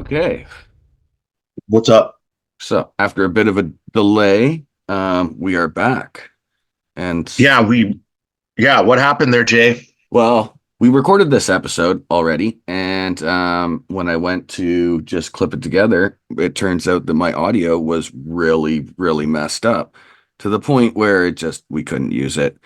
Okay, What's up? so after a bit of a delay, we are back. And Yeah, what happened there, Jay? well, we recorded this episode already, and when I went to just clip it together, it turns out that my audio was really, really messed up to the point where we couldn't use it.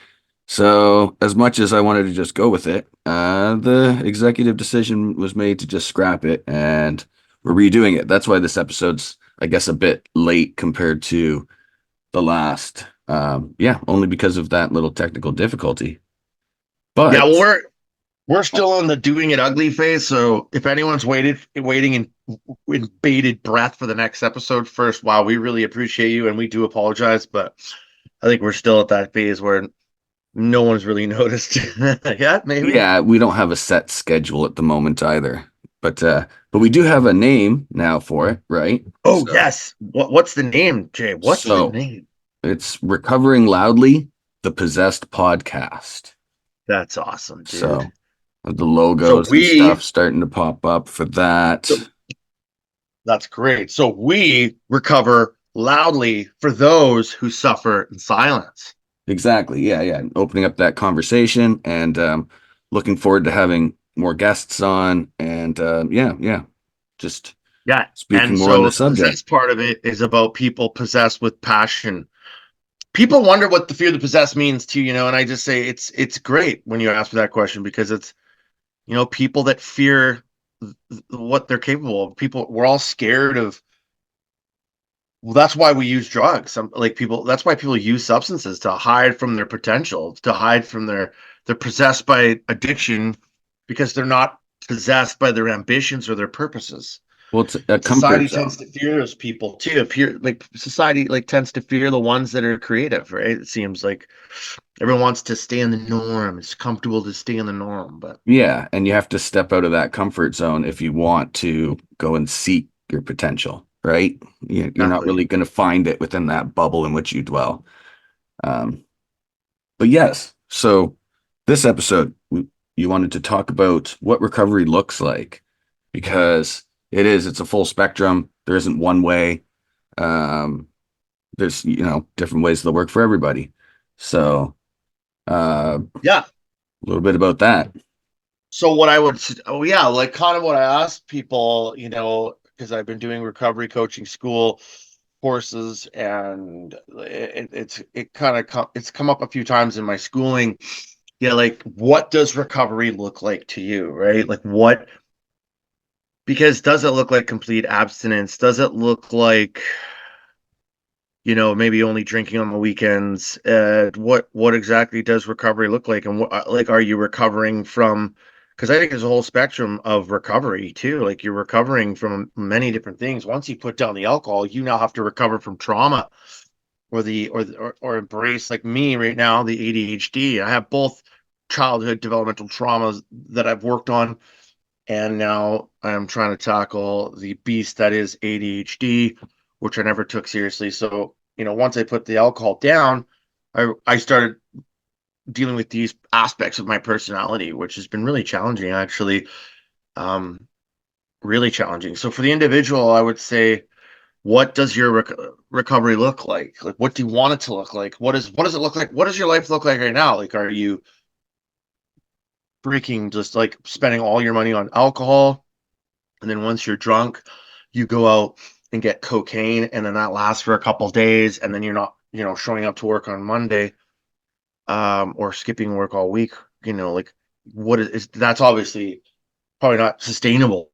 So, as much as I wanted to just go with it, the executive decision was made to just scrap it, and we're redoing it. That's why this episode's, I guess, a bit late compared to the last. Yeah, only because of that little technical difficulty. Yeah, But well, we're still in the doing it ugly phase. So if anyone's waiting in bated breath for the next episode, first, wow, we really appreciate you and we do apologize, but I think we're still at that phase where no one's really noticed yet. Maybe. yeah, we don't have a set schedule at the moment either. But we do have a name now for it, right? Oh So yes. What's the name, Jay? What's the so name? it's Recovering Loudly, the Possessed Podcast. That's awesome, dude. So the So logos and we stuff starting to pop up for that. so That's great. So we recover loudly for those who suffer in silence. Exactly. Yeah, yeah. Opening up that conversation and looking forward to having more guests on and yeah, yeah. Just Yeah. speaking And more on so the the subject. possessed part of it is about people possessed with passion. People wonder what the fear of the possessed means to, and I just say it's great when you ask me that question because it's, people that fear what they're capable of. People, we're all scared of. Well, that's why we use drugs. That's why people use substances to hide from their potential, to hide from they're possessed by addiction because they're not possessed by their ambitions or their purposes. Well, it's a comfort Society tends zone. to fear those people too. Society tends to fear the ones that are creative, right? It seems like everyone wants to stay in the norm. It's comfortable to stay in the norm, but Yeah, and you have to step out of that comfort zone if you want to go and seek your potential, right? You're not exactly. really going to find it within that bubble in which you dwell. Um, but yes, so this episode, you wanted to talk about what recovery looks like because it's a full spectrum. There isn't one way. Um, there's, different ways that work for everybody. So, a Yeah. little bit about that. So what I would, oh yeah, like kind of what I ask people, because I've been doing recovery coaching school courses, and it's come up a few times in my schooling. Yeah, like what does recovery look like to you, right? Like what? Because does it look like complete abstinence? Does it look like maybe only drinking on the weekends? What exactly does recovery look like? And like, are you recovering from? Because I think there's a whole spectrum of recovery too. Like you're recovering from many different things. Once you put down the alcohol, you now have to recover from trauma or embrace like me right now, the ADHD. I have both childhood developmental traumas that I've worked on, and now I'm trying to tackle the beast that is ADHD, which I never took seriously. So, once I put the alcohol down, I started dealing with these aspects of my personality, which has been really challenging, actually. Um, really challenging. So, for the individual, I would say, what does your recovery look like? Like, what do you want it to look like? What does it look like? What does your life look like right now? Like, are you freaking just like spending all your money on alcohol? And then once you're drunk, you go out and get cocaine, and then that lasts for a couple days, and then you're not, showing up to work on Monday, or skipping work all week. Like that's obviously probably not sustainable.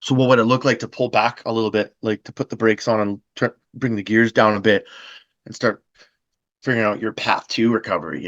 So what would it look like to pull back a little bit, like to put the brakes on and bring the gears down a bit and start figuring out your path to recovery,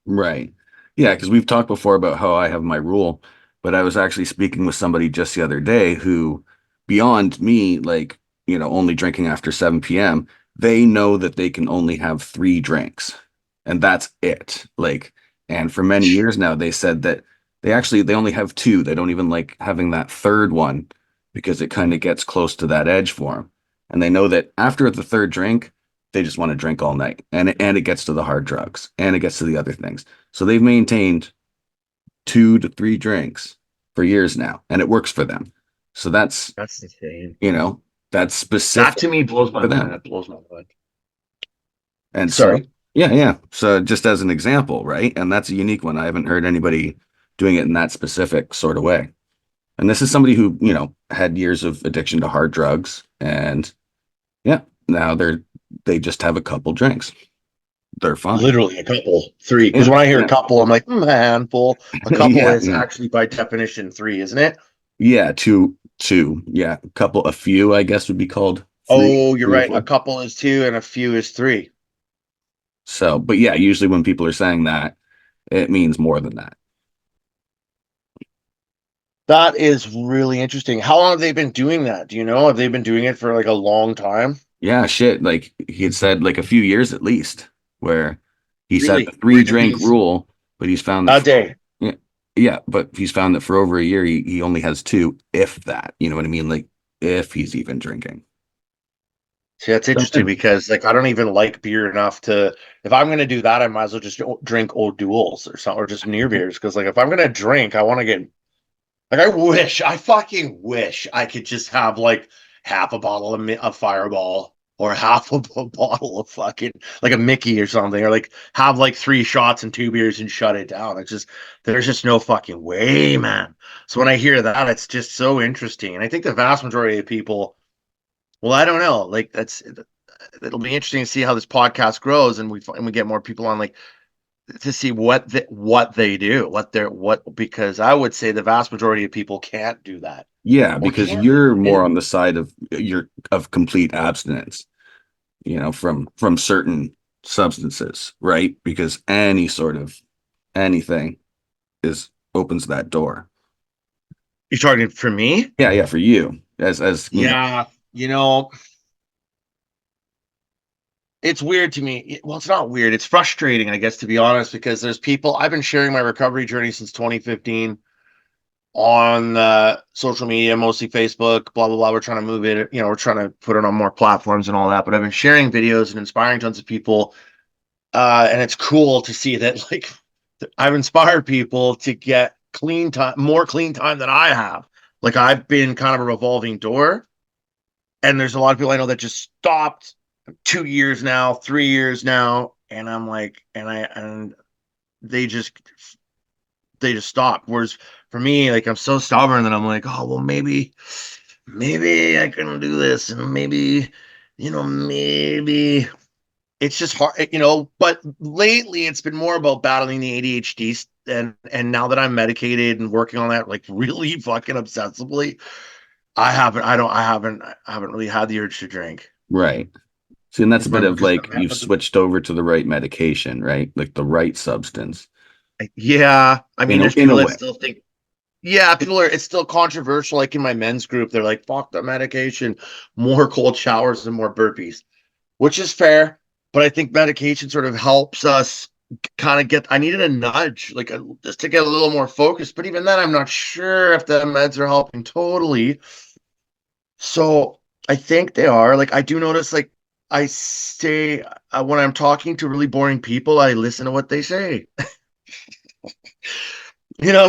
Right. Yeah, because we've talked before about how I have my rule, but I was actually speaking with somebody just the other day who, beyond me, like, only drinking after 7 p.m., they know that they can only have three drinks, and that's it. Like, and for many years now, they said that they only have two. They don't even like having that third one because it kind of gets close to that edge for them. And they know that after the third drink, they just want to drink all night, and it gets to the hard drugs, and it gets to the other things. So they've maintained 2 to 3 drinks for years now, and it works for them. So that's, That's insane. you know, that's That specific to me blows my to mind. them. That blows my mind. And so, Sorry. yeah, yeah. So just as an example, right? And that's a unique one. I haven't heard anybody doing it in that specific sort of way. And this is somebody who, had years of addiction to hard drugs. And yeah, now they just have a couple drinks. They're fine. Literally a couple, three. Because Yeah, when I hear a yeah, couple, I'm like, a handful. A couple yeah, is yeah. actually by definition three, isn't it? Yeah, two. Yeah, a few, I guess would be called Oh, you're three or right. A four. couple is two and a few is three. So, but yeah, usually when people are saying that, it means more than that. That is really interesting. How long have they been doing that? Do you know? Have they been doing it for like a long time? Yeah, shit. Like he had said, like a few years at least, where he said the Really? three drink rule, but he's found that A for, day. yeah, yeah, but he's found that for over a year, he only has two, if that. You know what I mean? Like if he's even drinking. See, that's So, interesting because like I don't even like beer enough to. If I'm gonna do that, I might as well just drink old duels or something, or just near beers. Because like if I'm gonna drink, I want to get like I fucking wish I could just have like half a bottle of, of Fireball or half a bottle of fucking like a Mickey or something, or like have like three shots and two beers and shut it down. It's just there's just no fucking way, man. So when I hear that, it's just so interesting, and I think the vast majority of people. Well, I don't know. Like that's it'll be interesting to see how this podcast grows, and we get more people on like to see what they do, what because I would say the vast majority of people can't do that yeah, or because can't. you're more And on the side of complete abstinence, from certain substances, right? Because any sort of anything is opens that door. you're talking for me? Yeah, yeah, for you as Yeah, you know, it's weird to me. Well, it's not weird. It's frustrating, I guess, to be honest, because there's people. I've been sharing my recovery journey since 2015 on social media, mostly Facebook, blah blah blah. We're trying to move it, we're trying to put it on more platforms and all that. But I've been sharing videos and inspiring tons of people, and it's cool to see that like I've inspired people to get clean time, more clean time than I have. Like I've been kind of a revolving door, and there's a lot of people I know that just stopped 2 years now, 3 years now, and I'm like, and they just they just stop. Whereas for me, like I'm so stubborn that I'm like, oh well, maybe I can do this, and maybe it's just hard. But lately, it's been more about battling the ADHD, and now that I'm medicated and working on that, like really fucking obsessively, I haven't really had the urge to drink. right. See, and that's a bit of Because like you've switched over to the right medication, right? Like the right substance yeah, I mean, there's in a people that way. still think. Yeah, it's still controversial. Like in my men's group, they're like, fuck the medication, more cold showers and more burpees, which is fair. But I think medication sort of helps us kind of I needed a nudge, like just to get a little more focused. But even then, I'm not sure if the meds are helping totally. So I think they are. Like, I do notice, like, I say when I'm talking to really boring people, I listen to what they say.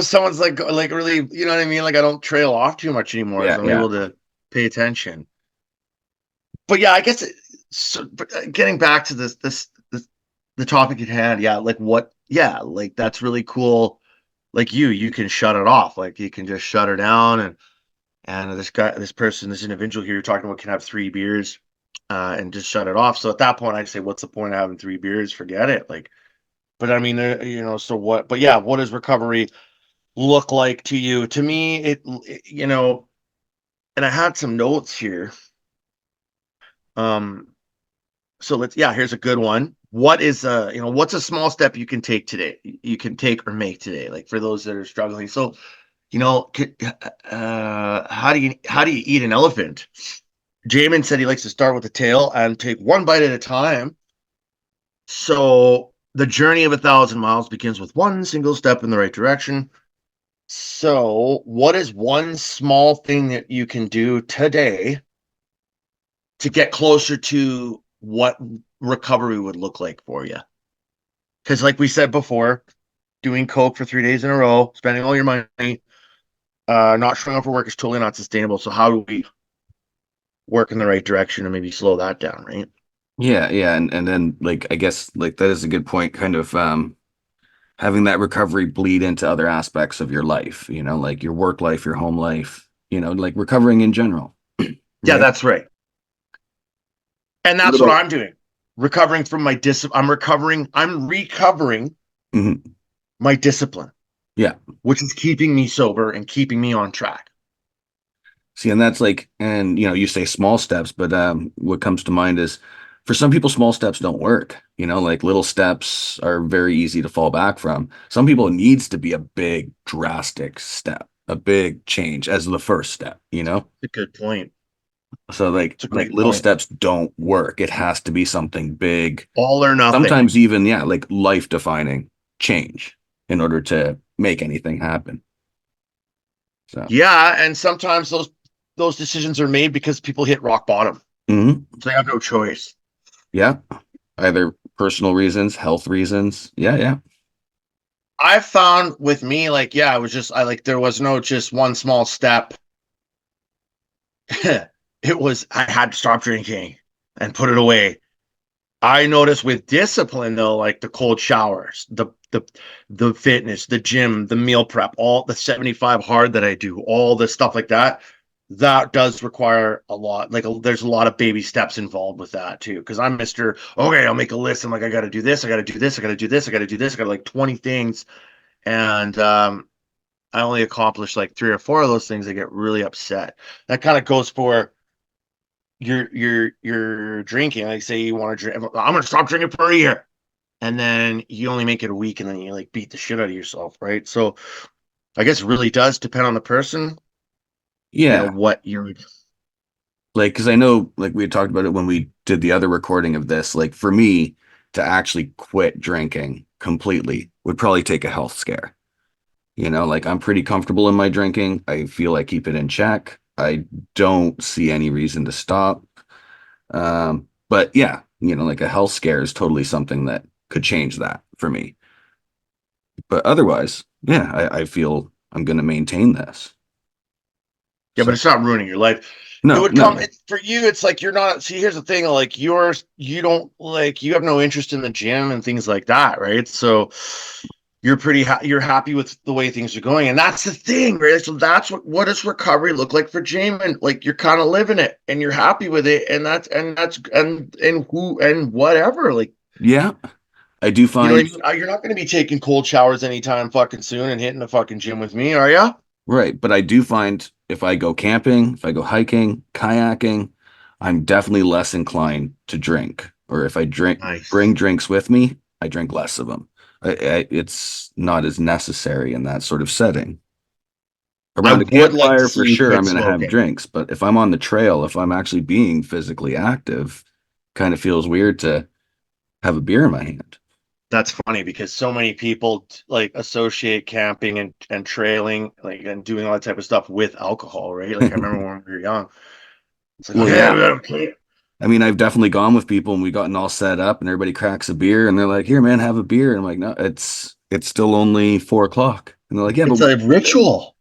Someone's like really, you know what I mean? Like I don't trail off too much anymore as Yeah, I'm yeah. able to pay attention. But yeah, I guess getting back to this the topic at hand, yeah, like what yeah, like that's really cool. Like you can shut it off. Like you can just shut her down and this individual here you're talking about can have 3 beers and just shut it off. So at that point I'd say what's the point of having 3 beers? Forget it. Like but I mean so what but yeah, what does recovery look like to you? To me, and I had some notes here. Um, so here's a good one. What's a small step you can take today? You can take or make today, like for those that are struggling. So, how do you eat an elephant? Jaimen said he likes to start with the tail and take one bite at a time. So the journey of 1,000 miles begins with one single step in the right direction. So, what is one small thing that you can do today to get closer to what recovery would look like for you? Because, like we said before, doing coke for 3 days in a row, spending all your money, Not showing up for work is totally not sustainable. So how do we work in the right direction and maybe slow that down, right? Yeah, yeah, and then like I guess like that is a good point, kind of having that recovery bleed into other aspects of your life, like your work life, your home life, like recovering in general, Yeah, right? that's right. And What that's what about I'm doing. Recovering from my I'm recovering Mhm. my discipline, Yeah. which is keeping me sober and keeping me on track. See, and that's like, and you say small steps, but what comes to mind is for some people, small steps don't work. Like little steps are very easy to fall back from. Some people it needs to be a big, drastic step, a big change as the first step. It's a good point. So like It's a like great little point. steps don't work. It has to be something big, All or nothing. sometimes even, yeah, like life defining change in order to make anything happen. So, Yeah, and sometimes those decisions are made because people hit rock bottom. mhm. So they have no choice. Yeah, either personal reasons, health reasons. Yeah, yeah. I found with me, like, yeah, it was just I like there was no just one small step. It was I had to stop drinking and put it away. I noticed with discipline though, like the cold showers, the fitness, the gym, the meal prep, all the 75 hard that I do, all the stuff like that, that does require a lot. Like there's a lot of baby steps involved with that too. Because I'm Mr. Okay, I'll make a list. I'm like, I got to do this, I got to do this, I got to do this, I got to do this, I got like 20 things, and I only accomplish like 3 or 4 of those things. I get really upset. That kind of goes for you're drinking. Like say you want to drink, I'm gonna stop drinking for a year, and then you only make it a week, and then you like beat the shit out of yourself, right? So I guess it really does depend on the person Yeah. and what you're. Like, because I know, like, we had talked about it when we did the other recording of this. Like, for me to actually quit drinking completely would probably take a health scare. Like, I'm pretty comfortable in my drinking. I feel I keep it in check. I don't see any reason to stop. But yeah, like a health scare is totally something that could change that for me. But otherwise, yeah, I feel I'm going to maintain this. Yeah, but So, it's not ruining your life. It no, would come no. for you. It's like you're not. See, here's the thing. Like you don't like you have no interest in the gym and things like that, right? So you're happy with the way things are going, and that's the thing, right? So that's what does recovery look like for Jaimen? Like you're kind of living it, and you're happy with it, and who and whatever. Like Yeah, I do you know what I find. mean? You're not going to be taking cold showers anytime fucking soon and hitting the fucking gym with me, are you? Right, but I do find if I go camping, if I go hiking, kayaking, I'm definitely less inclined to drink. Or if I bring Nice. drinks with me, I drink less of them. It's not as necessary in that sort of setting. I Around a would like to campfire, see for you sure, quit I'm going to have smoking. drinks. But if I'm on the trail, if I'm actually being physically active, kind of feels weird to have a beer in my hand. That's funny because so many people like associate camping and trailing like and doing all that type of stuff with alcohol, right? Like I remember when we were young, it's like, Well, okay, yeah. we gotta play. I mean, I've definitely gone with people and we gotten all set up and everybody cracks a beer and they're like, "Here, man, have a beer." And I'm like, "No, it's still only 4 o'clock." And they're like, "Yeah, It's a ritual.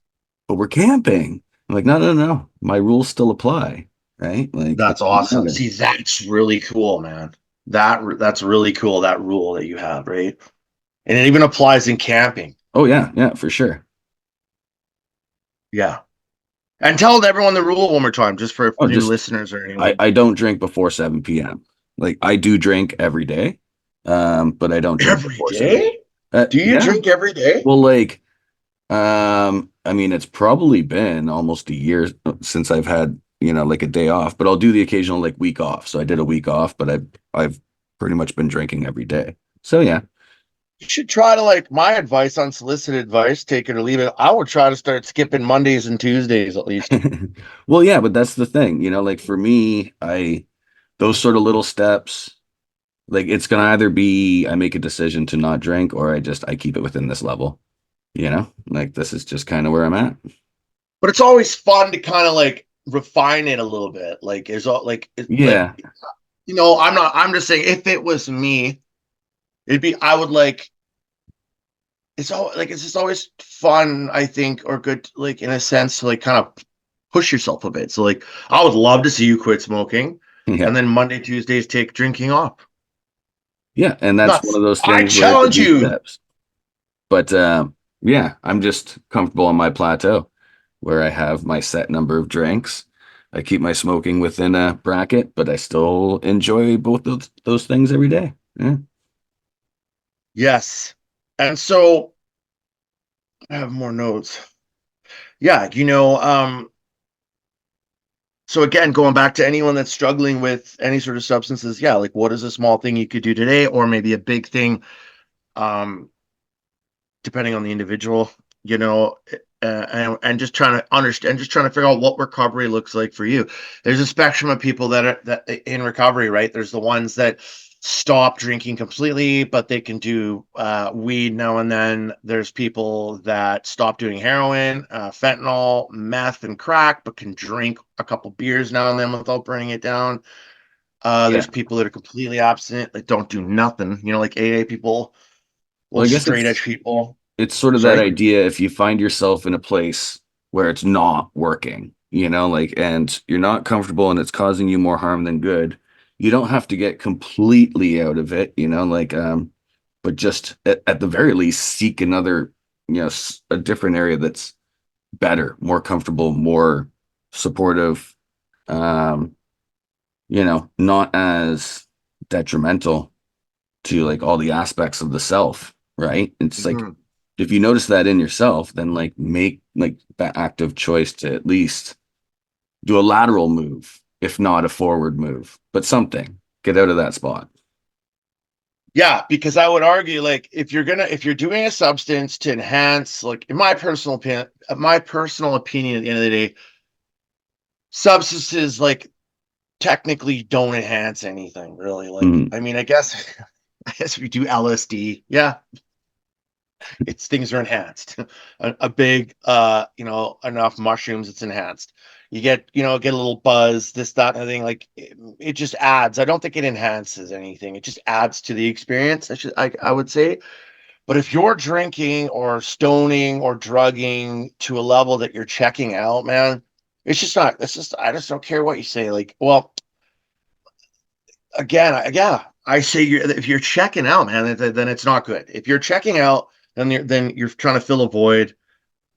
but we're camping." I'm like, "No, no, no. My rules still apply, right? Like it That's doesn't awesome. matter." See, that's really cool, man. That's really cool. That rule that you have, right? And it even applies in camping. Oh yeah, yeah, for sure. Yeah. And tell everyone the rule one more time, just for Oh, new just listeners or I anyone. I don't drink before 7 p.m. Like I do drink every day, but I don't drink Every before 7. day? Do you Yeah. drink every day? Well, like I mean, it's probably been almost a year since I've had, like a day off, but I'll do the occasional like week off. So I did a week off, but I've pretty much been drinking every day. So yeah. You should try to like my advice, unsolicited advice, take it or leave it. I would try to start skipping Mondays and Tuesdays at least. Well, yeah, but that's the thing, like for me, those sort of little steps, like it's gonna either be I make a decision to not drink or I keep it within this level, like this is just kind of where I'm at. But it's always fun to kind of like refine it a little bit. Like there's all like Yeah. I'm just saying if it was me, it'd be I would like it's just always fun, I think, or good, like in a sense, to like kind of push yourself a bit. So like I would love to see you quit smoking Yeah. and then Monday, Tuesdays take drinking off. Yeah. And that's one Nuts. of those I things where it's a challenge deep you. steps. But yeah, I'm just comfortable on my plateau where I have my set number of drinks. I keep my smoking within a bracket, but I still enjoy both those things every day. Yeah. Yes. And so I have more notes. Yeah, so again, going back to anyone that's struggling with any sort of substances, yeah, like what is a small thing you could do today, or maybe a big thing, um, depending on the individual, you know, and just trying to understand, just trying to figure out what recovery looks like for you. There's a spectrum of people that in recovery, right? There's the ones that stop drinking completely, but they can do weed now and then. There's people that stop doing heroin, fentanyl, meth, and crack, but can drink a couple beers now and then without burning it down. Yeah. There's people that are completely abstinent, that don't do nothing, like AA people, Well, well, I guess straight edge people. it's sort of that Sorry. idea if you find yourself in a place where it's not working, like, and you're not comfortable and it's causing you more harm than good, you don't have to get completely out of it, like, but just at the very least seek another, a different area that's better, more comfortable, more supportive, um, not as detrimental to like all the aspects of the self, right? It's like Mhm. if you notice that in yourself, then like make like that active choice to at least do a lateral move, if not a forward move, but something. Get out of that spot. Yeah, because I would argue, like, if you're doing a substance to enhance, like, in my personal opinion, at the end of the day, substances like technically don't enhance anything really. Like, Mhm. I mean, I guess, I guess if you do LSD, yeah, it's things are enhanced. A big, enough mushrooms, it's enhanced. You get a little buzz, this, that, and thing. Like, it just adds. I don't think it enhances anything. It just adds to the experience. I would say. But if you're drinking or stoning or drugging to a level that you're checking out, man, it's just not, it's just, I just don't care what you say. Like, well, again, yeah, I say if you're checking out, man, then it's not good. If you're checking out, then you're trying to fill a void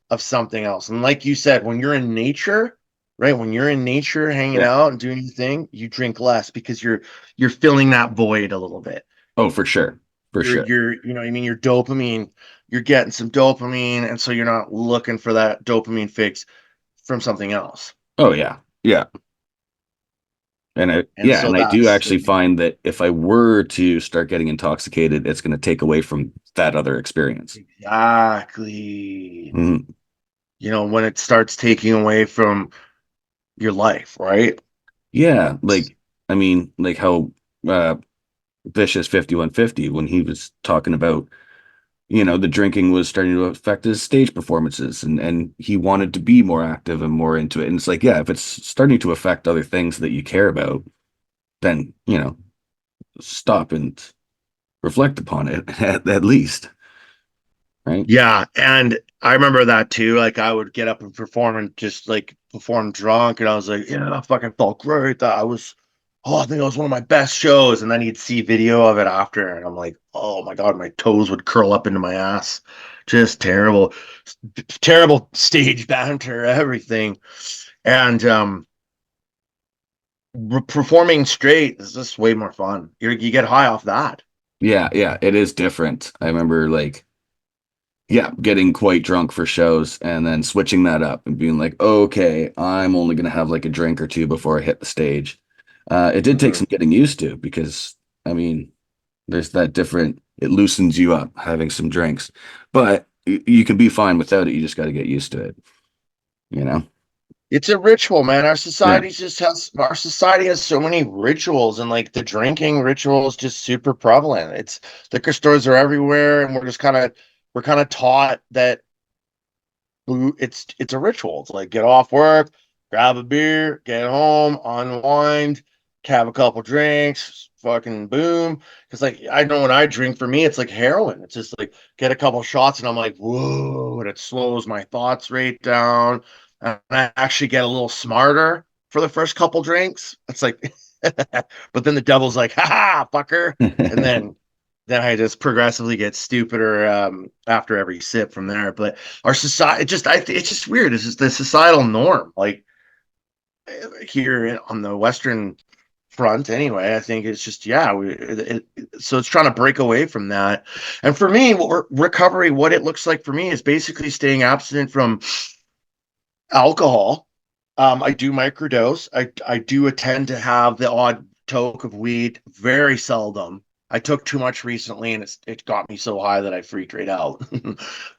of something else. And like you said, when you're in nature, right? When you're in nature hanging Yeah. out and doing your thing, you drink less because you're filling that void a little bit. Oh, for sure. For sure. What I mean, your dopamine, you're getting some dopamine, and so you're not looking for that dopamine fix from something else. Oh yeah. Yeah. And And so I do that's the actually thing. find that if I were to start getting intoxicated, it's going to take away from that other experience. Exactly. Mhm. When it starts taking away from your life, right? Yeah, like I mean, like how uh Vicious 5150 when he was talking about, the drinking was starting to affect his stage performances and he wanted to be more active and more into it. And it's like, yeah, if it's starting to affect other things that you care about, then, stop and reflect upon it at least, right? Yeah, and I remember that too. Like I would get up and perform and just like perform drunk, and I was like, yeah, I fucking felt great. I think it was one of my best shows. And then you'd see video of it after, and I'm like, oh my God, my toes would curl up into my ass. Just terrible, terrible stage banter, everything. And performing straight is just way more fun. You get high off that. Yeah, yeah, it is different. I remember like, yeah, getting quite drunk for shows and then switching that up and being like, okay, I'm only gonna have like a drink or two before I hit the stage. It did take Mhm. some getting used to because I mean, there's that different, it loosens you up having some drinks, but you can be fine without it. You just got to get used to it, you know? It's a ritual, man. Yeah. Our society has so many rituals, and like the drinking ritual is just super prevalent. It's liquor stores are everywhere, and we're kind of taught that it's a ritual. It's like get off work, grab a beer, get home, unwind, have a couple drinks, fucking boom. Because like I know when I drink, for me, it's like heroin. It's just like get a couple shots, and I'm like, whoa, and it slows my thoughts rate down, and I actually get a little smarter for the first couple drinks. It's like, but then the devil's like, ha ha, fucker, and then I just progressively get stupider after every sip from there. But our society, it's just weird. It's just the societal norm, like here on the Western front anyway. I think it's just so it's trying to break away from that. And for me, recovery, what it looks like for me is basically staying abstinent from alcohol. I do microdose. I do attend to have the odd toke of weed, very seldom. I took too much recently, and it got me so high that I freaked right out.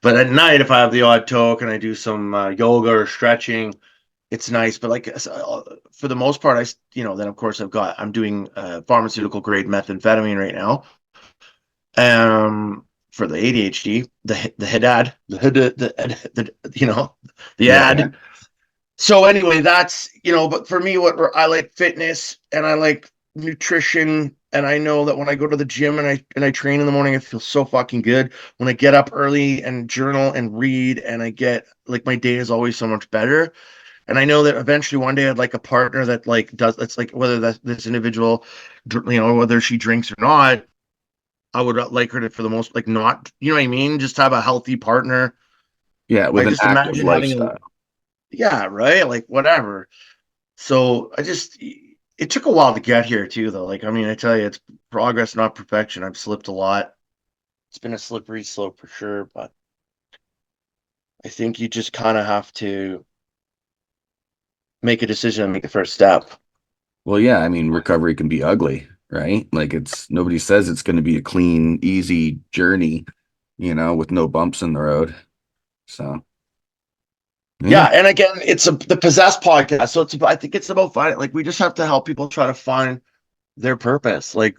But at night, if I have the odd toke and I do some yoga or stretching, it's nice. But like for the most part, then of course I'm doing pharmaceutical grade methamphetamine right now. For the ADHD, the HIDAD, the Yeah, yeah. ad. So anyway, but for me, what I like fitness and I like nutrition, and I know that when I go to the gym and I train in the morning, I feel so fucking good. When I get up early and journal and read, and I get like my day is always so much better. And I know that eventually one day I'd like a partner that like does. It's like whether that this individual, whether she drinks or not, I would like her to for the most like not, you know what I mean, just have a healthy partner. Yeah, I with an just active imagine having a lifestyle. yeah, right, like whatever. So it took a while to get here too, though. Like, I mean, I tell you, it's progress, not perfection. I've slipped a lot. It's been a slippery slope for sure, but I think you just kind of have to make a decision and make the first step. Well, yeah, I mean, recovery can be ugly, right? Like it's nobody says it's going to be a clean, easy journey, with no bumps in the road. So, yeah. Yeah, and again, the possessed podcast, so I think it's about finding. Like, we just have to help people try to find their purpose. Like,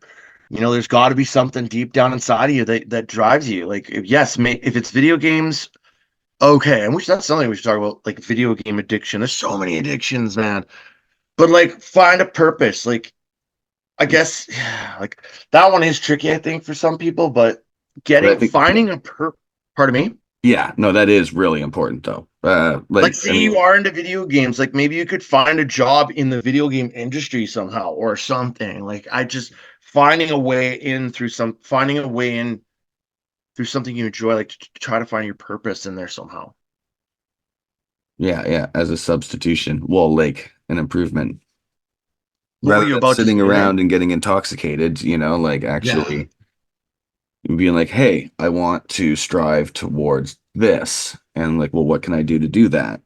there's got to be something deep down inside of you that drives you. Like, if it's video games, okay, and that's something we should talk about, like video game addiction. There's so many addictions, man. But like, find a purpose. Like, I guess, like that one is tricky, I think, for some people. But But I think, finding a pardon me. yeah, no, that is really important though. Like, Like, I say you mean, are into video games, like maybe you could find a job in the video game industry somehow or something. Like, I just finding a way in through something you enjoy, like to try to find your purpose in there somehow. yeah, yeah, as a substitution, well, like an improvement What were rather you than about to sitting say there? around and getting intoxicated, like Yeah. actually being like, hey, I want to strive towards this. And like, well, what can I do to do that?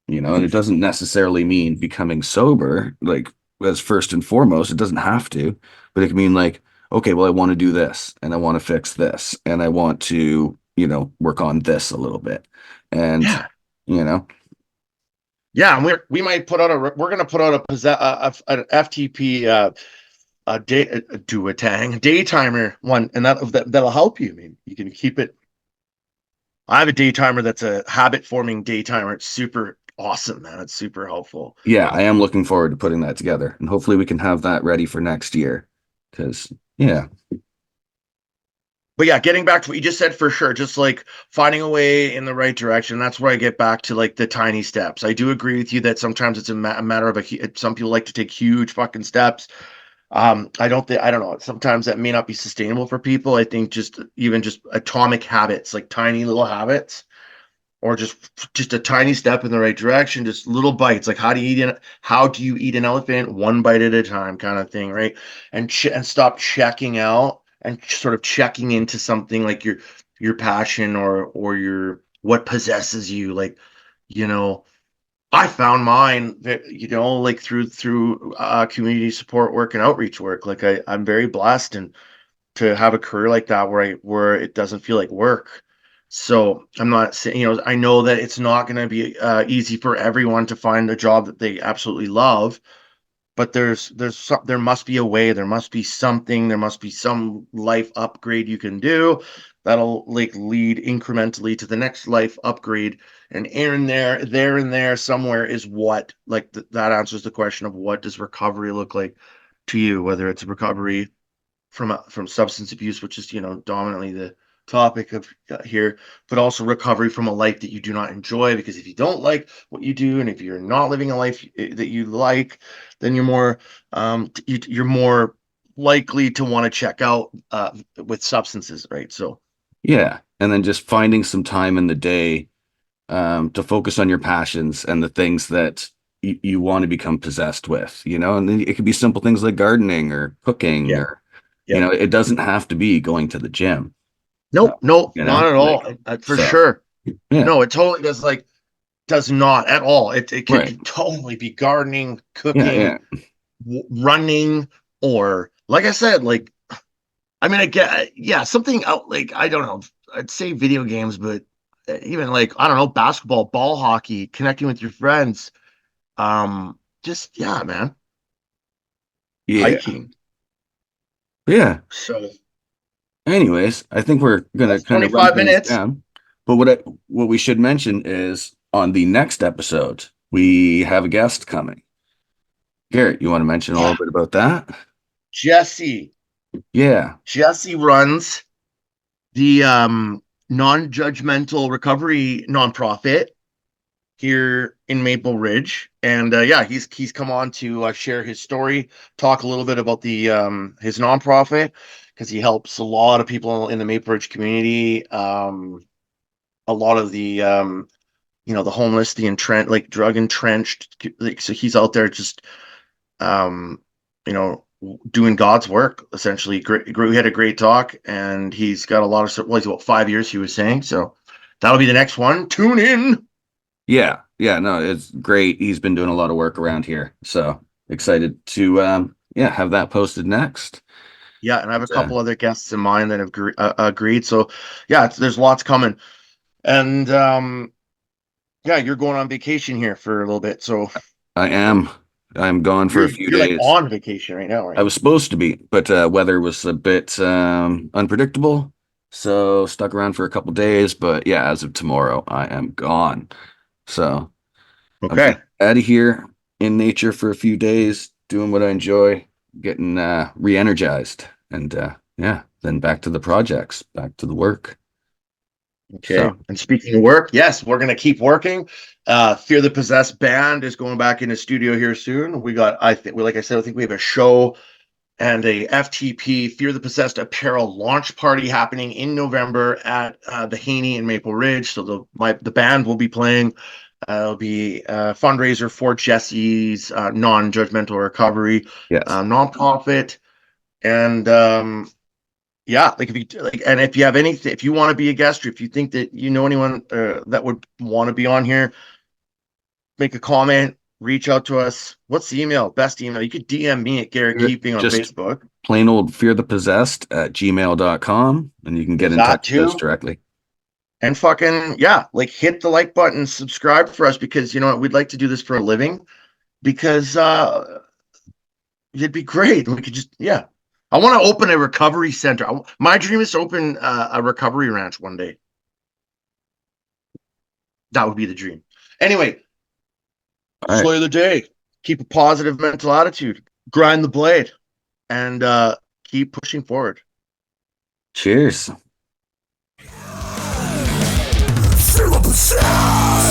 And it doesn't necessarily mean becoming sober, like as first and foremost, it doesn't have to, but it can mean like, okay, well, I want to do this and I want to fix this and I want to, work on this a little bit. And, Yeah. you know, Yeah, and we might we're gonna put out an FTP a day do a tang day timer one, and that'll help you. I mean, you can keep it. I have a day timer that's a habit forming day timer. It's super awesome, man. It's super helpful. yeah, I am looking forward to putting that together and hopefully we can have that ready for next year. Because, yeah, But yeah, getting back to what you just said, for sure, just like finding a way in the right direction. That's where I get back to like the tiny steps. I do agree with you that sometimes it's a matter of some people like to take huge fucking steps. I don't know. Sometimes that may not be sustainable for people. I think just atomic habits, like tiny little habits, or just a tiny step in the right direction, just little bites. Like how do you eat an elephant one bite at a time, kind of thing, right? And stop checking out and sort of checking into something like your passion or your what possesses you, like you know I found mine that like through community support work and outreach work. Like I'm very blessed and to have a career like that where it doesn't feel like work. So I'm not saying, I know that it's not going to be easy for everyone to find a job that they absolutely love, but there must be a way, there must be something, there must be some life upgrade you can do that'll like lead incrementally to the next life upgrade. And there and there somewhere is what, like that answers the question of what does recovery look like. to you, whether it's recovery from substance abuse, which is dominantly the topic of here, but also recovery from a life that you do not enjoy. Because if you don't like what you do, and if you're not living a life that you like, then you're more likely to want to check out with substances, right? So Yeah. And then just finding some time in the day to focus on your passions and the things that you want to become possessed with, and then it could be simple things like gardening or cooking yeah, or, yeah. it doesn't have to be going to the gym, uh, Nope, nope, not at like, all. For so, sure. yeah, No, it totally does not at all. It right. could totally be gardening, Yeah, cooking, yeah, running, or like I said, like I mean, I get yeah, something out like I don't know. I'd say video games, but even like I don't know, basketball, ball hockey, connecting with your friends. Just yeah, man, yeah, hiking. yeah. So Anyways, I think we're gonna that's kind of run 25 things minutes. down. But what we should mention is on the next episode, we have a guest coming. Garrett, you want to mention a little Yeah, bit about that? Jesse. Yeah, Jesse runs the non-judgmental recovery nonprofit here in Maple Ridge, and yeah, he's come on to share his story, talk a little bit about the his nonprofit because he helps a lot of people in the Maple Ridge community, a lot of the the homeless, the entrenched, like drug entrenched. Like, so he's out there just um, you know doing God's work essentially. Great, we had a great talk, and he's got a lot of well, he's about 5 years, he was saying. So that'll be the next one. Tune in. yeah, yeah. No, it's great. He's been doing a lot of work around here, so excited to yeah, have that posted next. Yeah, and I have a But, couple other guests in mind that have agreed. So, yeah, there's lots coming. And yeah, you're going on vacation here for a little bit. So I am. I'm gone for a few you're like days. on vacation right now, I right? was supposed to be, but weather was a bit unpredictable, so stuck around for a couple days. But yeah, as of tomorrow, I am gone. So I'll be Okay. out of here in nature for a few days, doing what I enjoy, getting re-energized, and yeah, then back to the projects, back to the work. Okay. So And speaking of work, yes, we're gonna keep working. Fear the Possessed band is going back in the studio here soon. We got, I think, like I said, I think we have a show and a FTP Fear the Possessed apparel launch party happening in November at the Haney in Maple Ridge. So the band will be playing. It'll be a fundraiser for Jesse's non-judgmental recovery yes, nonprofit, and yeah, like if you like, and if you have anything, if you want to be a guest, or if you think that you know anyone that would want to be on here, make a comment, reach out to us. What's the email? Best email? You could DM me at Garrett Keeping on just Facebook. plain old fear the possessed at gmail.com, and you can get There's in that touch with us too. directly. And fucking yeah, like hit the like button, subscribe for us because you know what, we'd like to do this for a living because it'd be great. We could just yeah. I want to open a recovery center. My dream is to open a recovery ranch one day. That would be the dream. Anyway, All right. slay the day. Keep a positive mental attitude. Grind the blade, and keep pushing forward. Cheers. Feel the sound.